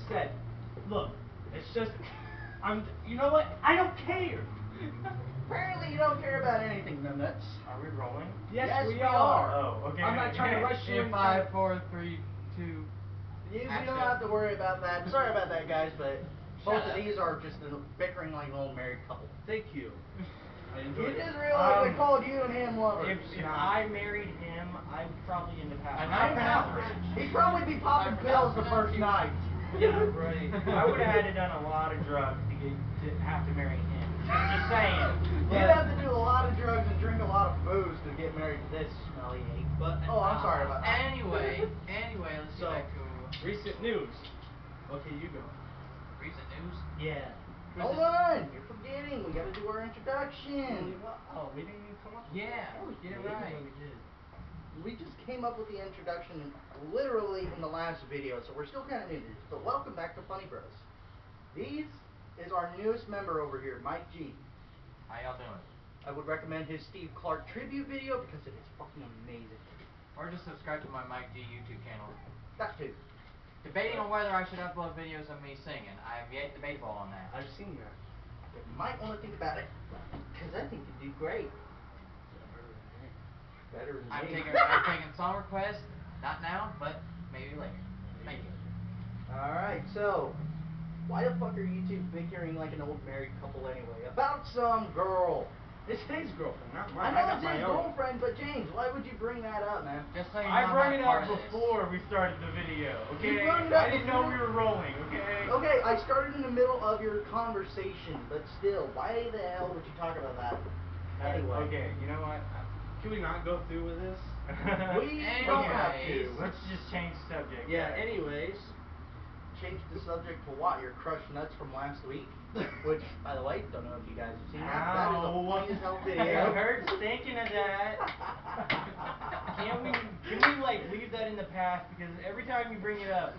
said, look, it's just, you know what? I don't care. Apparently you don't care about anything, no nuts. Are we rolling? Yes, Yes, we we are. are. Oh, okay. I'm not trying to rush you In in. 5, 4, 3, 2. We don't Action. have to worry about that. Sorry about that, guys, but both Shut of up. these are just bickering like an old married couple. Thank you. I You enjoyed just it. realized I called you and him lovers. If I married him, I would probably end up having I I know. know. He'd probably be popping I pills the pronounce first you. night. Yeah, right. I would have had to done a lot of drugs to have to marry him. Just saying. You'd have to do a lot of drugs and drink a lot of booze to get married to this smelly ape. But Oh, I'm sorry about that. Anyway, let's So, get back to recent news. Okay, you go. recent news. Yeah. Hold on, you're forgetting. We gotta do our introduction. Oh, we didn't even come up with Yeah, that. we did it Yeah, right. we did. We just came up with the introduction literally in the last video, so we're still kind of new to this. But welcome back to Funny Bros. These is our newest member over here, MikeG. How y'all doing? I would recommend his Steve Clark tribute video because it is fucking amazing. Or just subscribe to my MikeG YouTube channel. That too. Debating on whether I should upload videos of me singing. I have yet debatable on that. I've seen that. You might want to think about it because I think you'd do great. Better than I'm me. taking song requests, not now, but maybe later. Thank you. Alright, so why the fuck are you two bickering like an old married couple anyway? About some girl. It's his girlfriend, not I mine. know got it's my his own. girlfriend, but James, why would you bring that up, man? Just so you know I I'm brought not it part up of this. before we started the video, okay? You brought it up I didn't know before? we were rolling, okay? Okay, I started in the middle of your conversation, but still, why the hell would you talk about that? Anyway. Okay, you know what? Can we not go through with this? We don't have Anyways. to. Let's just change the subject. Yeah, guys. anyways. Change the subject to what? Your crushed nuts from last week? Which, by the way, don't know if you guys have seen that. That is a Ow. funny as hell It video. hurts thinking of that. Can we like leave that in the past? Because every time you bring it up,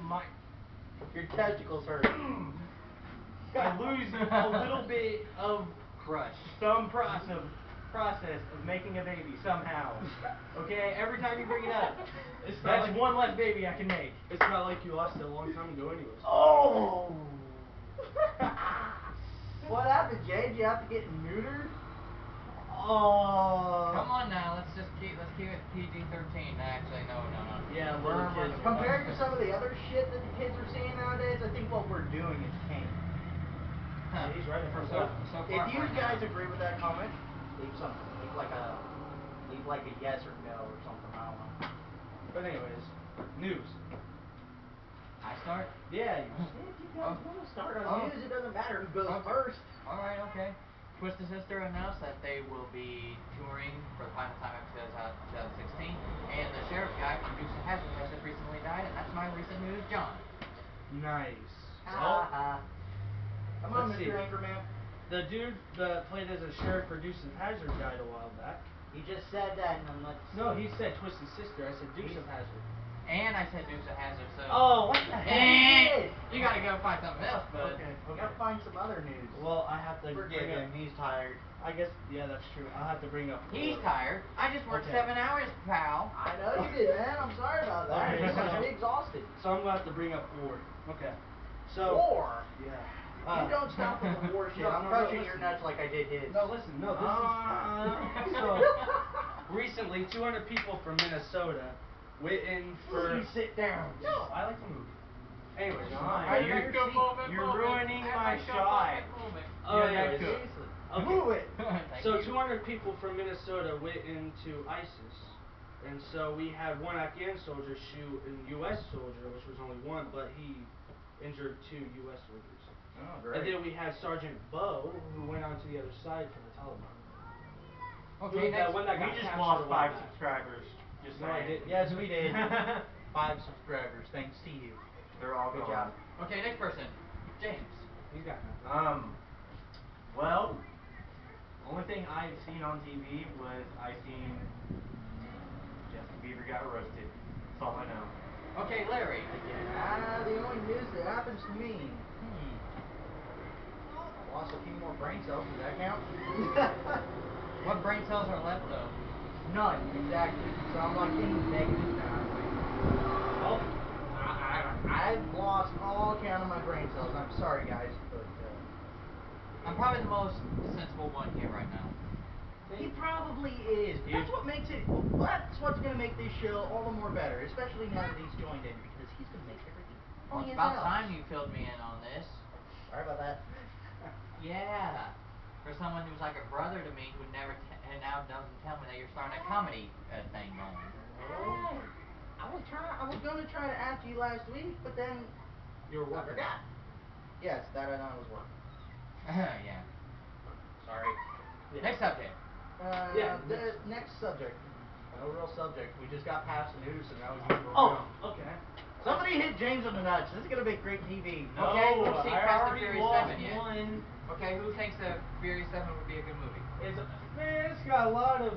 Your testicles hurt. I lose a little bit of Crush. some process of making a baby somehow. Okay, every time you bring it up, It's not that's like one less baby I can make. It's not like you lost it a long time ago, anyways. Oh! What happened, Jay? Did you have to get neutered? Oh! Come on now, let's keep it PG-13. Actually, no. Yeah, little kids. Compared to some of the other shit that the kids are seeing nowadays, I think what we're doing is tame. Huh. Yeah, he's right at first. So far If you for guys now. agree with that comment, leave something. Leave like a yes or no or something. I don't know. But anyways, news. I start? Yeah, If you guys want to start on news, it doesn't matter who goes first. Alright, okay. Twisted Sister announced that they will be touring for the final time after 2016, and the sheriff guy from Dukes of Hazzard has just recently died, and that's my recent news, John. Nice. Come on, let's see. Mr. Anchorman. The dude that played as a sheriff for Dukes of Hazzard died a while back. You just said that, and I'm not. No, he said Twisted Sister. I said Dukes of Hazzard. And I said Dukes of Hazzard, so... Oh, what the heck? You gotta go find something else, but... Okay. Gotta find some other news. Well, I have to Forgive bring him, up. he's tired. I guess, yeah, that's true. I'll have to bring up. He's tired. I just worked Okay. 7 hours, pal. I know you did, man. I'm sorry about that. Okay, You must so- be exhausted. So I'm gonna have to bring up war. Okay. So. War? Yeah. You don't stop with the war shit. No, I'm no, crushing no, your listen. nuts like I did his. No, listen. No, this is. So recently, 200 people from Minnesota went in for. You sit down. No, I like to move. Anyways, John, you're ruining my shot. Oh, Yeah, anyways. Seriously. Okay. Move it. So 200 people from Minnesota went into ISIS, and so we had one Afghan soldier shoot an U.S. soldier, which was only one, but he injured 2 U.S. soldiers. Oh, And great. then we had Sergeant Bo, who went on to the other side for the Taliban. Okay, next. One that We got just captured lost a while 5 back. subscribers. Just No, I saying. didn't. Yes, we did. 5 subscribers, thanks to you. They're all Good gone. job. Okay, next person. James. He's got nothing. Well, only thing I've seen on TV was I seen Justin Bieber got arrested. That's all I know. Okay, Larry. The only news that happens to me. Lost a few more brain cells. Does that count? What brain cells are left, though? None, exactly. So I'm like in negative now. Well, I don't I've lost all count of my brain cells. I'm sorry, guys, but I'm probably the most sensible one here right now. he probably is. But that's what makes it. That's what's gonna make this show all the more better, especially now that he's joined in, because he's gonna make everything Well, funny it's as about hell. time you filled me in on this. Sorry about that. Yeah. For someone who's like a brother to me who never and now doesn't tell me that you're starting a comedy thing going. Hey, I was gonna try to ask you last week, but then You're I working. forgot. Yes, that and I was working. Yeah. Sorry. Yeah. Next subject. The next subject. No real subject. We just got past the news, and now we move Oh, around. okay. Somebody hit James on the nuts. This is gonna make great TV. No, Okay, who's seen I Fast and already Furious lost 7 yet? one. Okay, who thinks that Furious 7 would be a good movie? It's got a lot of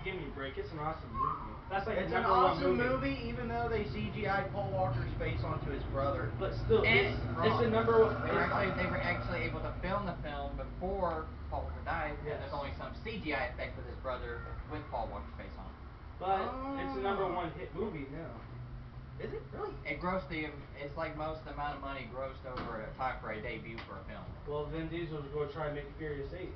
give me a break. It's an awesome movie. That's like It's the an number awesome one movie, even though they CGI'd Paul Walker's face onto his brother. But still, And it's the number one. They were actually able to film the film before Paul Walker died, and Yes. there's only some CGI effects with his brother with Paul Walker's face on. But it's the number one hit movie now. Is it really? It grossed it's like most amount of money grossed over a time for a debut for a film. Well, Vin Diesel's going to try and make Furious 8.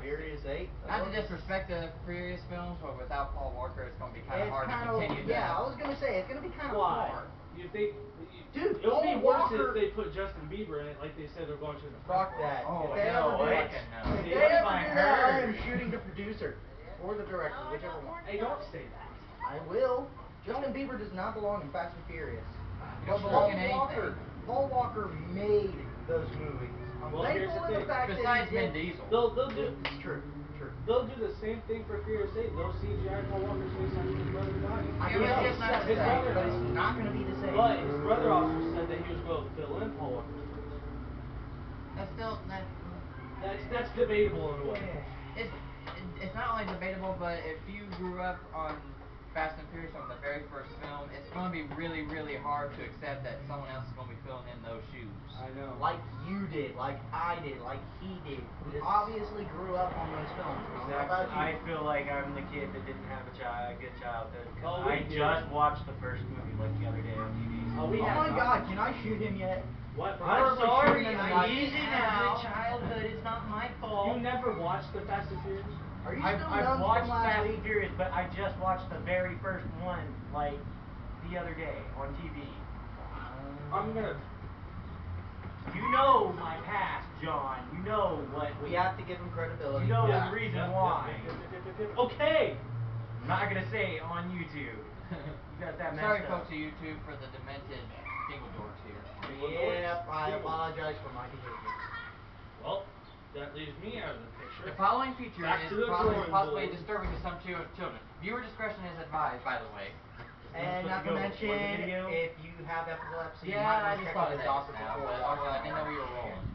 Furious 8. Not to disrespect the Furious films, but without Paul Walker, it's going to be kind of hard to continue. Yeah, I was gonna say it's gonna be kind of Why? hard. You think? Dude, it would be Paul worse Walker- if they put Justin Bieber in it, like they said they're going to in the Fuck prequel. that. Oh, if they no, ever do what? it, Fucking no. if See, they that's ever what I do that, I am heard. shooting the producer or the director, whichever one. Hey, don't say that. I will. Justin Bieber does not belong in Fast and Furious. You don't But belong in anything. Paul Walker made those movies. I'm Well, here's thankful the in the thing. fact Besides that he Vin did. Diesel. They'll do. It's true. True. They'll do the same thing for Furious 8. They'll CGI Paul Walker's face after his brother died. I Yeah, can but it's not accept the that, same. but it's not going to be the same. But his brother also said that he was going to fill in Paul Walker's face. That's still not. That's debatable in a way. It's not only debatable, but if you grew up on Fast and Furious from the very first film, it's going to be really, really hard to accept that someone else is going to be filling in those shoes. I know. Like you did, like I did, like he did. We obviously grew up on those films. I don't know about you. I feel like I'm the kid that didn't have a good childhood. Oh, I we did. just watched the first movie like the other day on TV. Oh, we Oh had my not- God, can I shoot him yet? What? I'm Preferably sorry, shooting him in the I nuts. didn't have a good childhood. It's not my fault. You never watched the Fast and Furious? Are you I've still watched numb from last Fast week? and Furious, but I just watched the very first one like the other day on TV. I'm gonna. You know my past, John. You know what. We have to give him credibility. You know Yeah. the reason Yep, yep, why. Okay. I'm not gonna say it on YouTube. You got that messed Sorry, up. folks at YouTube, for the demented dingle dorks here. Yep, I apologize for my behavior. Well, that leaves me out of the picture. The following feature Back is to the drawing possibly board. disturbing to some children. Viewer discretion is advised, by the way. And not to mention, if you have epilepsy, you Yeah, might I want to just check thought with of a that doctor just now, before but watching I didn't know we were it. rolling.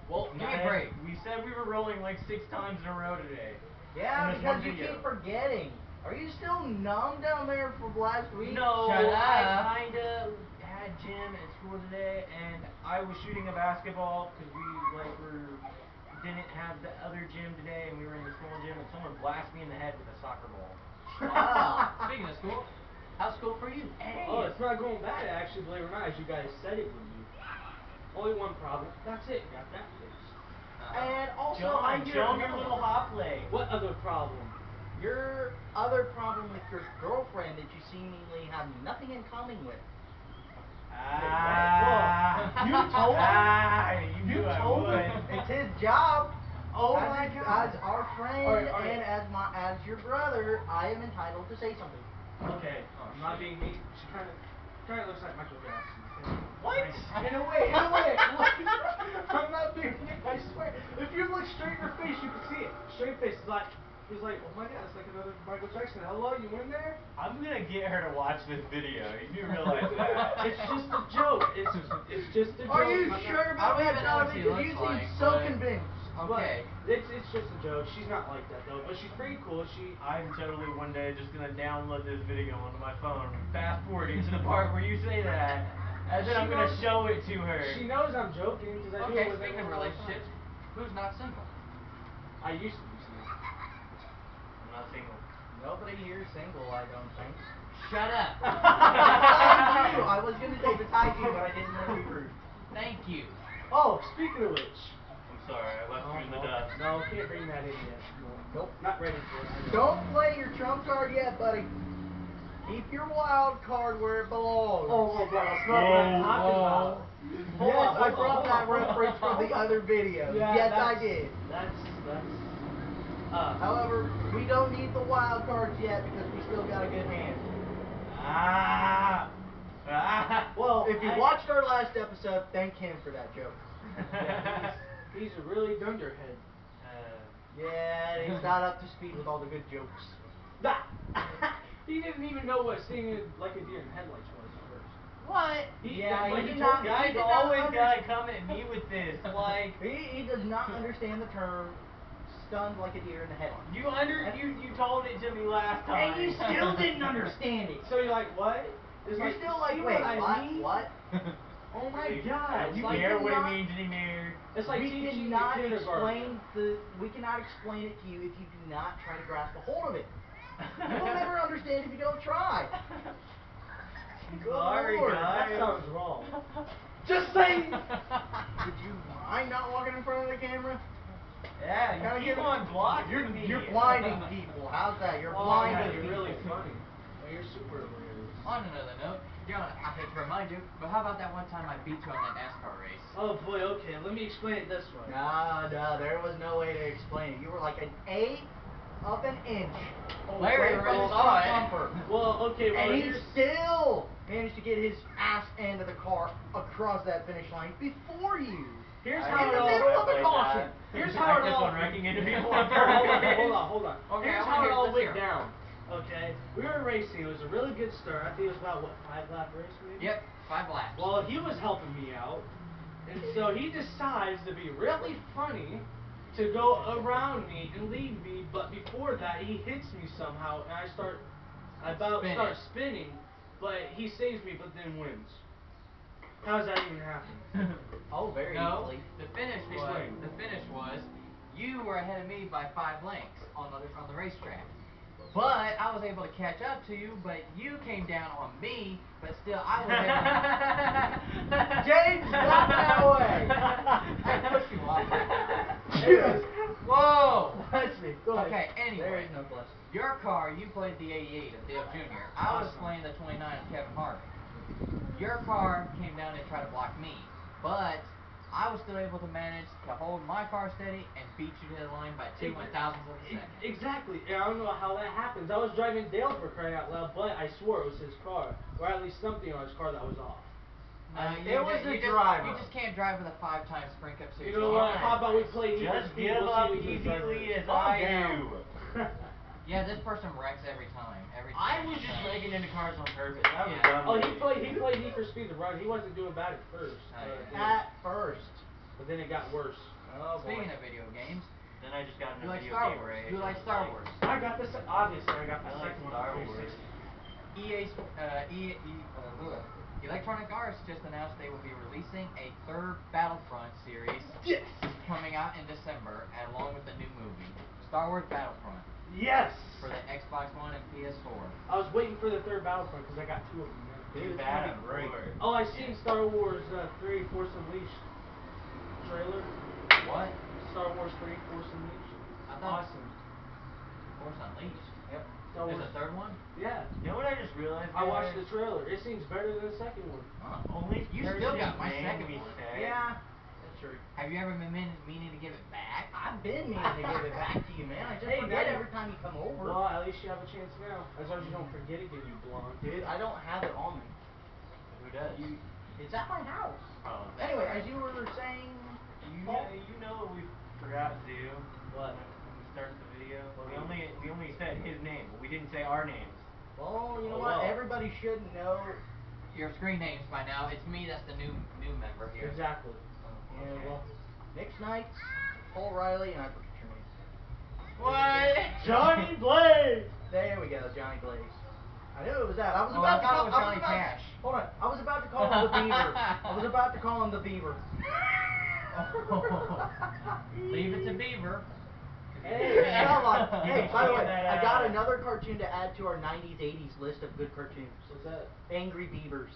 Well, Give me a break. We said we were rolling like 6 times in a row today. Yeah, In this because one you video. keep forgetting. Are you still numb down there from last week? No, Shut I kinda had gym at school today, and I was shooting a basketball because didn't have the other gym today, and we were in the small gym, and someone blasted me in the head with a soccer ball. Wow. Speaking of school, how's school for you? Oh, it's not going bad actually, believe it or not, as you guys said it would be. Only one problem. That's it. Got that fixed. And also, John, I hear show 'em your another little one. hop leg. What other problem? Your other problem with your girlfriend that you seemingly have nothing in common with. You told him? You You told would. him? It's his job. Oh as my his- God. As our friend All right. and as your brother, I am entitled to say something. Okay, Oh, I'm not shit. being mean. She kind of looks like Michael Jackson. Okay? What? In a way. I'm not being mean. I swear. If you look straight in her face, you can see it. Straight face. He's like, oh my God, it's like another Michael Jackson. Hello, you in there? I'm gonna get her to watch this video. You do realize that? It's just a joke. It's just a joke. Are you I'm not- sure I about don't that, even know what Jonathan? she Because you looks seem like, so but- convinced. Okay. But it's just a joke. She's not like that though. But she's pretty cool. I'm totally one day just gonna download this video onto my phone, fast forwarding to the part where you say that, and then I'm gonna show it to her. She knows I'm joking because I do Okay, it with speaking of everyone all the time. relationships, who's not single? I used to be single. I'm not single. Nobody here is single, I don't think. Shut up. Besides you, I was gonna say besides you, but I didn't want to be rude. Thank you. Oh, speaking of which. I'm sorry, I left you in the dust. No, can't bring that in yet. Nope. Not ready for it. I know. Don't play your trump card yet, buddy. Keep your wild card where it belongs. Oh my god, that's not what I'm talking about. Hold Yes, on, I hold on, brought hold that on, hold on, reference from hold the on. other video. Yeah, Yes, I that's- did. That's. However, we don't need the wild cards yet because we still got a good hand. Well, If you watched our last episode, thank him for that joke. Yeah, he's a really dunderhead. Yeah, he's not up to speed with all the good jokes. He didn't even know what singing like a deer in headlights was at first. What? Yeah, like he did told not. me. He Guys did not always gotta understand. come at me with this. Like, He does not understand the term "stunned like a deer in the headlights." you told it to me last time. And you still didn't understand it. So you're like, what? It's You're like, still like, see wait, what I what? mean? What? Oh my I God! don't You care what it cannot- means anymore. It's like we teaching cannot a kindergarten. We cannot explain it to you if you do not try to grasp a hold of it. You will never understand if you don't try. Good Sorry, Lord. guys. That sounds wrong. Just saying. Would you mind not walking in front of the camera? Yeah, Kinda you give keep it- on blocking me. You're blinding people. How's that? You're Oh, blinding yeah, you're people. really funny. Oh, you're super hilarious. On another note, John, I hate to remind you, but how about that one time I beat you on that NASCAR race? Oh boy, okay, let me explain it this way. No, there was no way to explain it. You were like an eighth of an inch Larry away from already the saw front it. bumper. Well, okay, well And he here's still managed to get his ass end of the car across that finish line before you. here's I how in it the all middle of the like caution. that. Here's how it Practice all on wrecking into people hold on purpose. hold on. Okay, Here's I how wanna it hear all this went here. down. Okay, we were racing. It was a really good start. I think it was about what 5-lap race maybe. Yep, 5 laps. Well, he was helping me out, and so he decides to be really funny to go around me and leave me. But before that, he hits me somehow, and I start start spinning. But he saves me, but then wins. How does that even happen? Oh, very No, easily. the finish was you were ahead of me by 5 lengths on the racetrack. But I was able to catch up to you, but you came down on me, but still I was able James, not that way. I pushed you off. Anyways, Whoa! Bless me. Go ahead. Okay, anyway. There is no blessing. Your car, you played the 88 of Dale Jr. I was Awesome. playing the 29 of Kevin Harvick. Your car came down and tried to block me, but I was still able to manage to hold my car steady and beat you to the line by 2/1000ths of a second. Exactly, and I don't know how that happens. I was driving Dale for crying out loud, but I swore it was his car, or at least something on his car that was off. It was the driver. You just can't drive with a 5-time Sprint Cup Series. You know what? How about we play Need for Just Speed? give We'll up see who the driver easily is. as Calm I down. do. Yeah, this person wrecks every time. I was just breaking into cars on purpose. That was Yeah. dumb. Oh, of he me. played Need for Speed the Run. He wasn't doing bad at first, Oh, yeah. At first. but then it got worse. Oh boy. Speaking of video games, Then I just got in you a like video Star game Wars. race. You like and Star like, Wars. I got this. Obviously, I got the I like second one. Star on Wars. 360. Electronic Arts just announced they will be releasing a third Battlefront series Yes. coming out in December, along with the new movie, Star Wars Battlefront, Yes. for the Xbox One and PS4. I was waiting for the third Battlefront because I got 2 of them. Now. Dude, it's Bad gonna be great. Oh, I seen Star Wars 3 Force Unleashed trailer. What? Star Wars 3 Force Unleashed. I thought Awesome. Force Unleashed. Yep. Star There's Wars. a third one? Yeah. You know what I just realized? I watched guys? the trailer. It seems better than the second one. Oh. Only You person still got my named second me one. say- Yeah. That's true. Have you ever been meaning to give it back? I've been meaning to give it back to you, man. I just Hey, forget now you- every time you come over. Well, at least you have a chance now. As long as you don't forget again, you blonde. Dude, I don't have it on me. Who does? It's at my house. Oh, Anyway, as you were saying, Paul, you know what we forgot to do. What? When we started the video? We only said his name, but we didn't say our names. well, you know Oh, what? well. Everybody should know. Your screen names by now. It's me that's the new member here. Exactly. Yeah, Okay. well, Nick's Knights, Paul Riley, and I forget your name. What? Johnny Blaze! There we go, Johnny Blaze. I knew it was that. I was Oh, about I to thought call. it was I was Johnny about, Cash. Hold on. I was about to call him the Beaver. I was about to call him the Beaver. Leave it to Beaver, because Hey, come on. You Hey, can by the shoot way, that, I got another cartoon to add to our 90s, 80s list of good cartoons. What's that? Angry Beavers.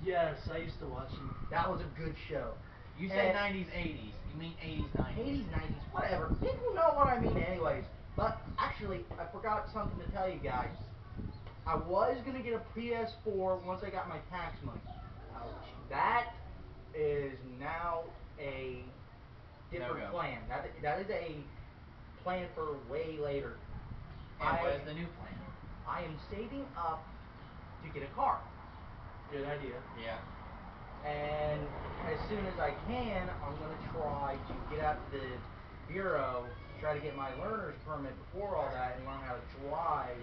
Yes, I used to watch them. That was a good show. You say And 90s, 80s. You mean 80s, 90s. 80s, 90s, whatever. People know what I mean anyways. But actually, I forgot something to tell you guys. I was going to get a PS4 once I got my tax money. Ouch. That is now a different No-go. plan. That is a plan for way later. And what is the new plan? I am saving up to get a car. Good idea. Yeah. And as soon as I can, I'm going to try to get out to the bureau, try to get my learner's permit before all that, and learn how to drive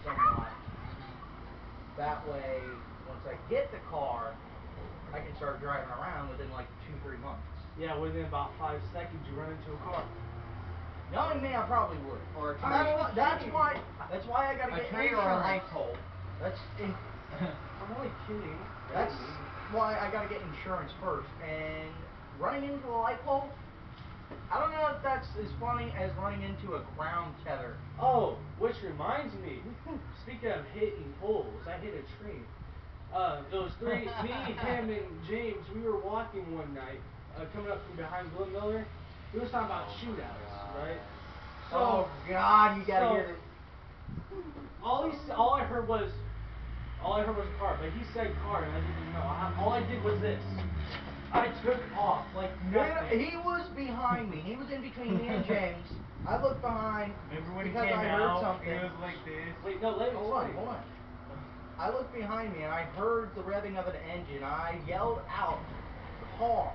somewhat. That way, once I get the car, I can start driving around within like 2-3 months. Yeah, within about 5 seconds you run into a car. Knowing me, I probably would. Or a tree. That's why I gotta A get tree insurance. or a light pole. That's in, I'm only kidding. that's why I gotta get insurance first. And running into a light pole, I don't know if that's as funny as running into a ground tether. Oh, which reminds me. Speaking of hitting poles, I hit a tree. Those three, me, him, and James, we were walking one night, coming up from behind Glenn Miller. We was talking about shootouts, right? So, Oh God, you gotta so, hear this. all I heard was a car, but he said car, and I didn't even know. All I did was this. I took off like nothing. He was behind me. He was in between me and James. I looked behind Remember when he because came I heard out? something. He was like this. Wait, no, let me explain. Hold on. I looked behind me and I heard the revving of an engine. I yelled out, "Car!"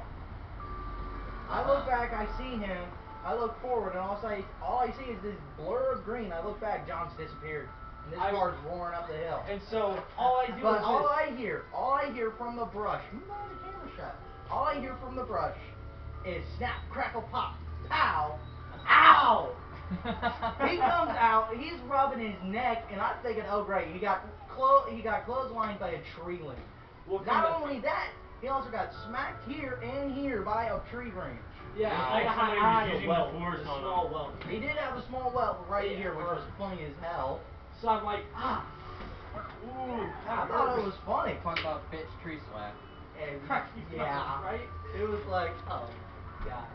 I look back, I see him. I look forward, and all I see is this blur of green. I look back, John's disappeared, and this car's roaring up the hill. And so all I do But is all this. I hear from the brush. Move on the camera shot. All I hear from the brush is snap, crackle, pop, pow, ow! He comes out, he's rubbing his neck, and I'm thinking, oh great, he got clotheslined by a tree limb. Well, Not only that, he also got smacked here and here by a tree branch. Yeah, Like somebody I was had a using welt, the force a on small him. welt. He did have a small welt right It here, which was hurt. funny as hell. So I'm like, ooh, I thought it was funny. Talk about bitch tree slap. And Yeah, right? It was like, oh god.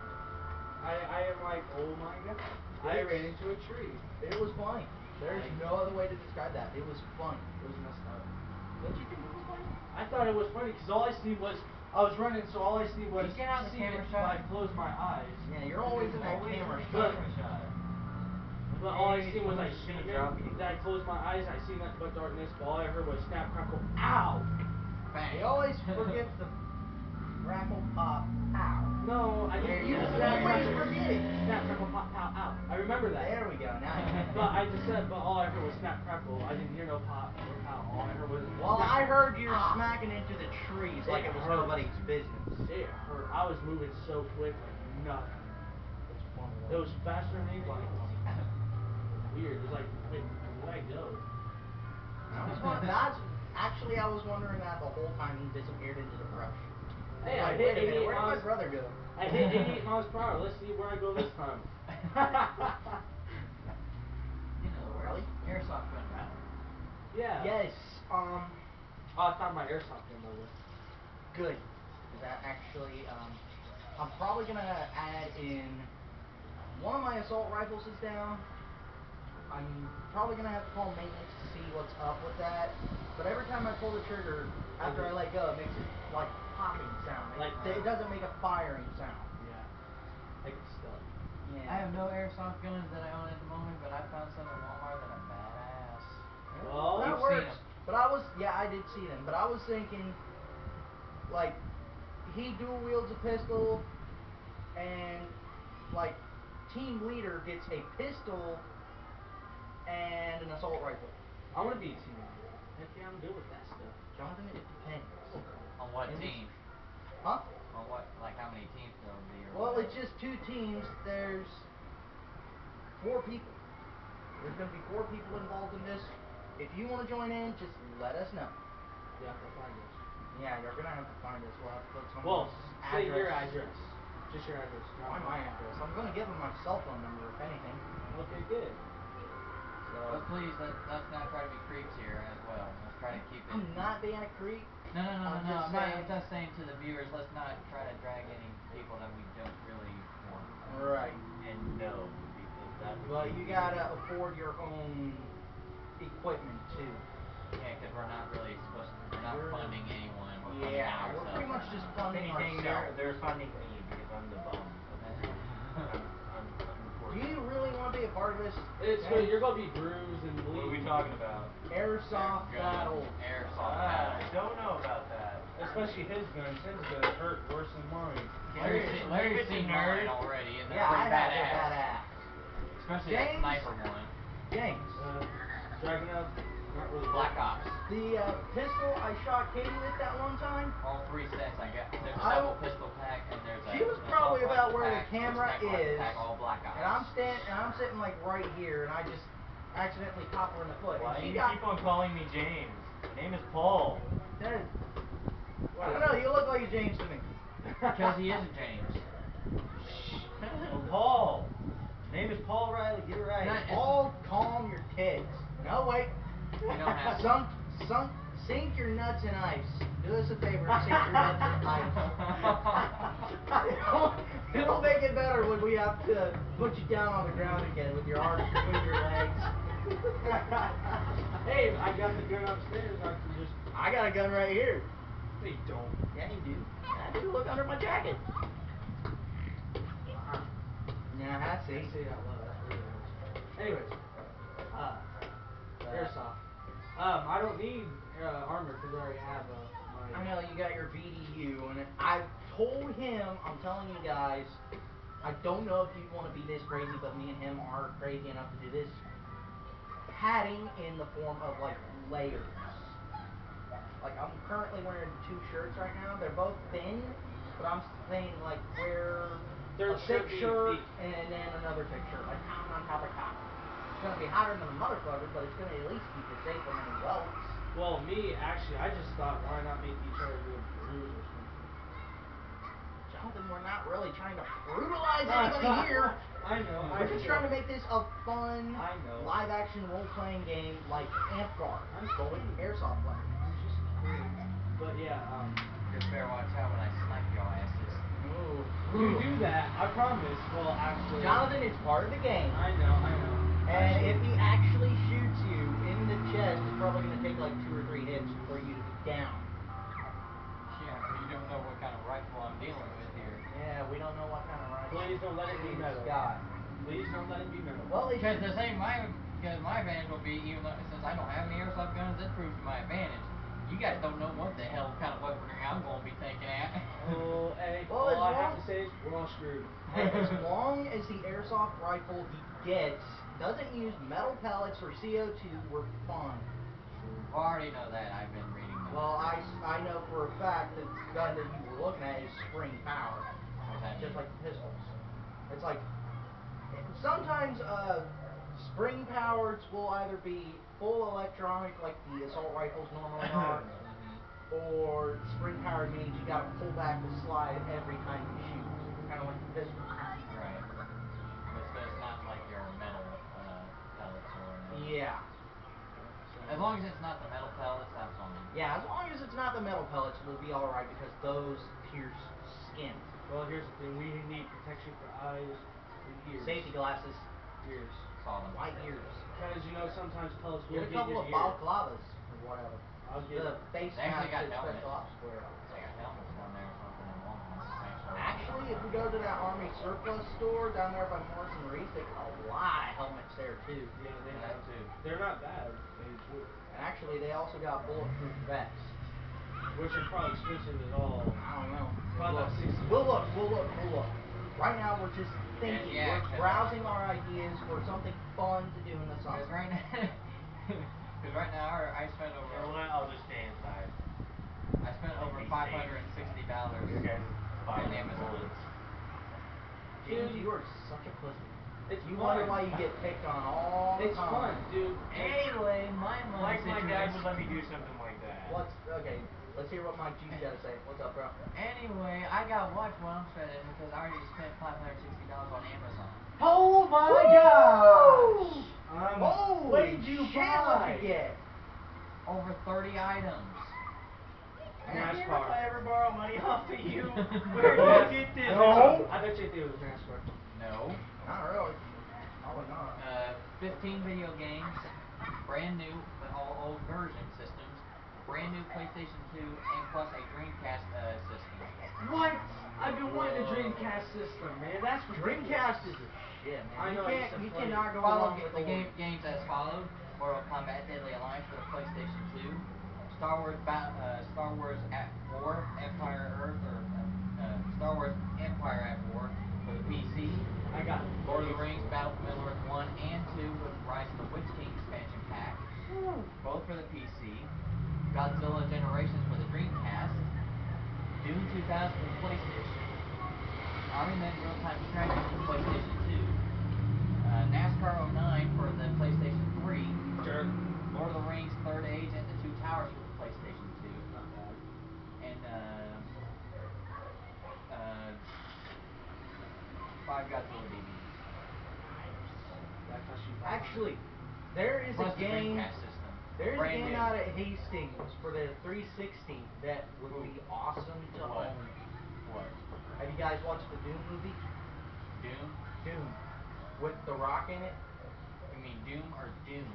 I am like, oh my god, I ran into a tree. It was funny. There's no other way to describe that. It was funny. It was messed up. Don't you think it was funny? I thought it was funny because all I seen was I was running, so all I seen was Can you get out of the see camera it, shot? but I closed my eyes. Yeah, you're always in that camera But, shot. but all I Hey, seen was I someone's seen gonna it. drop you. Then I closed my eyes. I seen nothing but darkness. But all I heard was snap, crackle, ow. Bang. They always forget the raffle pop pow. No, I There didn't you hear go. snap, Always crackle, forget it. snap, crackle, pop, pow, ow. I remember that. There we go. Now you get it. But I just said, but all I heard was snap, crackle. I didn't hear no pop or pow. All I heard was. Well, snap, I heard you ah. smacking into the trees like it was hurt. nobody's business. It hurt. I was moving so quick, like nothing. It's funny. It was faster than anybody. Weird. It was like, wait, where did I go? That's actually, I was wondering that the whole time he disappeared into the brush. Hey, Like, I wait hit a minute, 88 where did my miles. brother go? I hit 88 miles per hour. Let's see where I go this time. You know, Really? airsoft gun battle. Yeah. Yes. Oh, I found my airsoft gun, by the way. Good. That actually, I'm probably gonna add in. One of my assault rifles is down. I'm probably gonna have to call maintenance to see what's up with that. But every time I pull the trigger, after I let go, it makes it like popping sound. It doesn't make a firing sound. Yeah. I get stuck. Yeah. I have no airsoft guns that I own at the moment, but I found some at Walmart that are badass. Well, that you've works. seen 'em. But I did see them. But I was thinking, like, he dual wields a pistol, and like, team leader gets a pistol and an assault rifle. I want to be a team leader. Heck yeah, I'm good with that stuff. Jonathan, it depends. On what And team? Huh? On what, like how many teams there'll be or Well, whatever? it's just 2 teams. There's 4 people. There's going to be 4 people involved in this. If you want to join in, just let us know. You have to find us. Yeah, you're going to have to find us. We'll have to put Well, someone's say address. your address. Just your address. Why my address? I'm gonna give him my cell phone number if anything. Okay, good. So. But please, let's not try to be creeps here as well. Let's try to keep it. I'm not being a creep. No, no, no, I'm no, no. just I'm saying. just saying to the viewers, let's not try to drag any people that we don't really want. Right. And no, because that would But be you gotta afford your own equipment too. Yeah, because we're not really supposed to. We're not We're- funding anyone. We're funding Yeah, ourselves. we're pretty much right just now. If funding anything, ourselves. they're funding me because I'm the bum. I'm Do you really want to be a part of this? It's good. You're gonna be bruised and bleeding. What are we talking about? Airsoft battle. Airsoft I battle. don't know about that. Especially his guns. His guns hurt worse than mine. Larry's seen mine already, and they're Yeah, I pretty have badass. a badass. Especially James? that sniper one. James, Dragunov, not really. Black Ops. the pistol I shot Katie with that one time, All 3 sets I got. There's a I- double pistol pack, and there's a. she was an probably assault about rifle where the pack, camera sniper rifle is, pack, all Black Ops. and I'm sitting like right here, and I just accidentally caught her in the foot. Why and do she you got, keep on calling me James? My name is Paul. Dude, I don't know. You look like a James to me. Because he isn't James. Oh, Paul. Name is Paul Riley. Get it right. Not- it's- All calm your tits. No, wait. You don't have to. Sink your nuts in ice. Do us a favor and sink your nuts in ice. It'll make it better when we have to put you down on the ground again with your arms between your legs. Hey, I got the gun upstairs. I can just. I got a gun right here. No, you don't. Yeah, you do. Yeah, dude, look under my jacket. Yeah, I see. say it out loud. That's really nice. Anyways, airsoft. I don't need armor because I already have my. I know you got your BDU, and I've told him, I'm telling you guys, I don't know if you want to be this crazy, but me and him are crazy enough to do this. Padding in the form of like layers. Like I'm currently wearing 2 shirts right now. They're both thin, but I'm saying like wear Third a thick shirt shirt being and then another thick shirt, like top on top of top. It's gonna be hotter than a motherfucker, but it's gonna at least keep you safe from any welts. Well, me actually, I just thought, why not make each other get bruised or something? Jonathan, we're not really trying to brutalize anybody here. I know. We're just trying to make this a fun, I know. live-action role-playing game like Amp-Guard. I'm kidding. Airsoft play. I'm just kidding. But yeah, Just better watch out when I snipe your asses. you do that. I promise. Well, actually. Jonathan, it's part of the game. I know. And if he actually shoots you in the chest, it's probably going to take like 2 or 3 hits for you to be down. Yeah, but you don't know what kind of rifle I'm dealing with here. Yeah, we don't know what kind of rifle. Please don't let it be metal. Got. Please don't let it be metal. Well, it Because should. my advantage will be, even though since I don't have any airsoft guns, this proves to my advantage. You guys don't know what the hell kind of weaponry I'm going to be taking at. Oh, hey, Well, all I as have long- to say is we're all screwed. As long as the airsoft rifle he gets doesn't use metal pellets or CO2, we're fine. I already know that. I've been reading those. Well, I know for a fact that the gun that you were looking at is spring powered, What's that just mean? like the pistols. It's like sometimes spring powered will either be full electronic like the assault rifles normally are, or spring powered means you got to pull back the slide every time you shoot, kind of like the pistols. Right. But so it's not like your metal pellets or whatever. Yeah. As long as it's not the metal pellets, that's fine. Yeah, as long as it's not the metal pellets, we'll be alright because those pierce skin. Well, here's the thing. We need protection for eyes and ears. Safety glasses, Ears. Saw them. white ears. Because, sometimes pellets will Get a get couple your of ear. balaclavas or whatever. I'll get The face They actually masks got that helmets. special ops wear. They got helmets down there or something in Walmart. Actually, if we go to that Army surplus store down there by Morrison Reese, they got a lot of helmets there too. Yeah, they Yeah, have too. They're not bad. They would. And actually, they also got bulletproof vests. Which are probably expensive as all. I don't know. Probably about $60. We'll look. Right now, we're just thinking. Yeah, we're browsing our ideas for something fun to do in the summer. Because right now, I spent over. You know what? I'll just stay inside. I spent over Be $560 Your guys' on buying Amazon. bullets. James, you are such a pussy. It's You fun. wonder why you get picked on all the It's time. fun, dude. Anyway, my Like my dad would situation. let me do something like that. What's okay? Let's hear what Mike G's got to say. What's up, bro? Anyway, I got watch while I'm shredded because I already spent $560 on Amazon. Oh my Woo! gosh! Holy What did you shit, buy? what'd you get? Over 30 items. If NASCAR. I ever borrow money off of you, where do you get this? No. I bet you think it was NASCAR. No. Not really. Probably not. 15 video games, brand new, but all old version systems, brand new PlayStation 2, and plus a Dreamcast system. What? I've been wanting a Whoa. Dreamcast system, man. That's ridiculous. Dreamcast is a shit, man. I know, I used to You play cannot it. go Follow wrong with the old. games as followed: Mortal Kombat Deadly Alliance for the PlayStation 2, Star Wars at War, Star Wars Empire at War for the PC. I got it. Lord of the Rings Battle for Middle-earth 1 and 2 with Rise of the Witch King expansion pack, both for the PC. Godzilla Generations for the Dreamcast. Dune 2000 for the PlayStation. Army Men Real-Time Strategy for the PlayStation 2. NASCAR 09 for the PlayStation 3. Sure. Lord of the Rings Third Age and the Two Towers for the PlayStation 2. Not bad. And 5 Godzilla DVDs. That cost you $500. Actually, there is Plus a the game. Dreamcast system. There's a Brand game new. out at Hastings for the 360 that would be awesome to What? own. What? Have you guys watched the Doom movie? Doom? Doom. With The Rock in it? You mean Doom or Doom?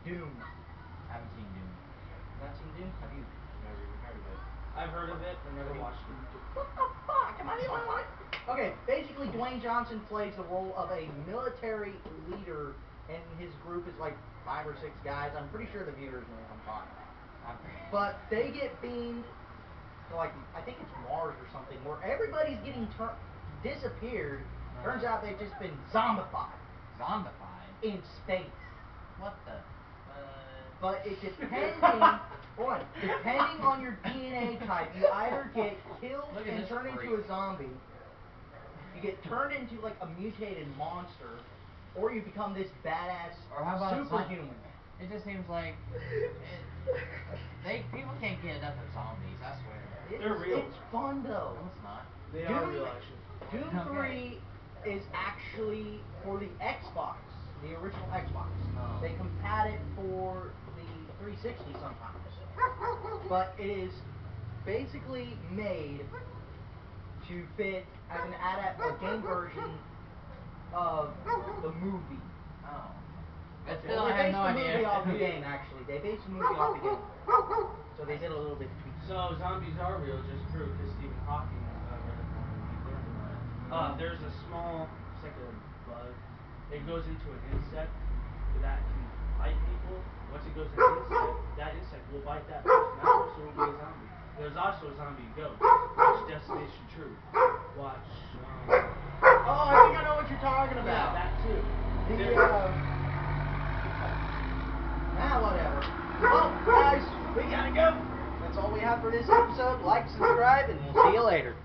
Doom. I haven't seen Doom. Not seen Doom? Have you? Never even heard of it. I've heard of it, but never watched it. What the fuck? Am I the only one? Okay, basically Dwayne Johnson plays the role of a military leader, and his group is like 5 or 6 guys. I'm pretty sure the viewers know what I'm talking about. But they get beamed to, like, I think it's Mars or something, where everybody's getting disappeared. Turns out they've just been zombified Zombified? in space. What the? But it depending on your DNA type, you either get killed Look at and this turn freak. into a zombie, you get turned into like a mutated monster, or you become this badass Or how about superhuman. It just seems like people can't get enough of zombies. I swear. They're real. It's fun though. No, it's not. They are real, actually. Doom Okay. 3 is actually for the Xbox, the original Xbox. Oh. They compat it for the 360 sometimes. But it is basically made to fit as a game version of the movie. Oh. But Well, still, they I have based no the idea. movie off the game, actually. They based the movie off the game. So they did a little bit tweak. So zombies are real, just proved because Stephen Hawking read up on it. He learned about it. There's a small, it's like a bug. It goes into an insect that can bite people. Once it goes into an insect, that insect will bite that person. That person will be a zombie. There's also a zombie ghost. Watch Destination Truth. Watch. Oh, I think I know what you're talking Yeah, about. that too. Whatever. Well, guys, we gotta go. That's all we have for this episode. Like, subscribe, and we'll see you later.